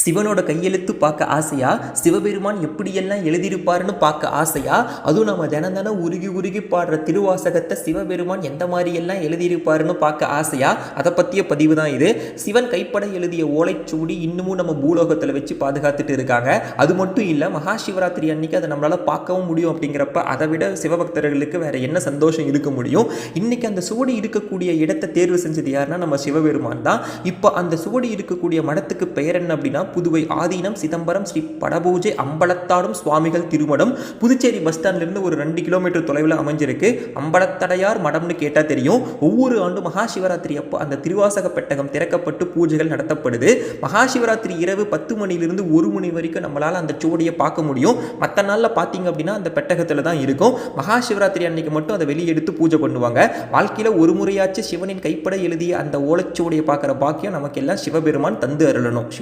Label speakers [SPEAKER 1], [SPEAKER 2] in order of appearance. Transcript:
[SPEAKER 1] சிவனோட கையெழுத்து பார்க்க ஆசையா, சிவபெருமான் எப்படியெல்லாம் எழுதியிருப்பாருன்னு பார்க்க ஆசையா, அதுவும் நம்ம தினம் தினம் உருகி உருகி பாடுற திருவாசகத்தை சிவபெருமான் எந்த மாதிரியெல்லாம் எழுதியிருப்பாருன்னு பார்க்க ஆசையா, அதை பற்றிய பதிவு தான் இது. சிவன் கைப்பட எழுதிய ஓலைச்சுவடி இன்னமும் நம்ம பூலோகத்தில் வச்சு பாதுகாத்துட்டு இருக்காங்க. அது மட்டும் இல்லை, மகா சிவராத்திரி அன்னைக்கு அதை நம்மளால் பார்க்கவும் முடியும். அப்படிங்கிறப்ப அதை விட சிவபக்தர்களுக்கு வேற என்ன சந்தோஷம் இருக்க முடியும்? இன்னைக்கு அந்த சுவடி இருக்கக்கூடிய இடத்தை தேர்வு செஞ்சது யாருன்னா நம்ம சிவபெருமான் தான். இப்போ அந்த சுவடி இருக்கக்கூடிய மடத்துக்கு பெயர் என்ன அப்படின்னா புதுவை ஆதீனம் சிதம்பரம் ஸ்ரீ படபூஜை அம்பலத்தாடும் சுவாமிகள் திருமடம். புதுச்சேரி பஸ் ஸ்டாண்ட்லேருந்து ஒரு 2 கிலோமீட்டர் தொலைவில் அமைஞ்சிருக்கு. அம்பலத்தடையார் மடம்னு கேட்டால் தெரியும். ஒவ்வொரு ஆண்டும் மகா சிவராத்திரி அப்போ அந்த திருவாசக பெட்டகம் திறக்கப்பட்டு பூஜைகள் நடத்தப்படுது. மகா சிவராத்திரி இரவு 10 மணிலிருந்து 1 மணி வரைக்கும் நம்மளால் அந்த சுவடியை பார்க்க முடியும். மற்ற நாளில் பார்த்தீங்க அப்படின்னா அந்த பெட்டகத்தில் தான் இருக்கும். மகா சிவராத்திரி அன்னைக்கு மட்டும் அதை வெளியே எடுத்து பூஜை பண்ணுவாங்க. வாழ்க்கையில் ஒரு முறையாச்சும் சிவனின் கைப்பட எழுதிய அந்த ஓலைச்சுவடியை பார்க்குற பாக்கியம் நமக்கு எல்லாம் சிவபெருமான் தந்து அருளணும். சிவா.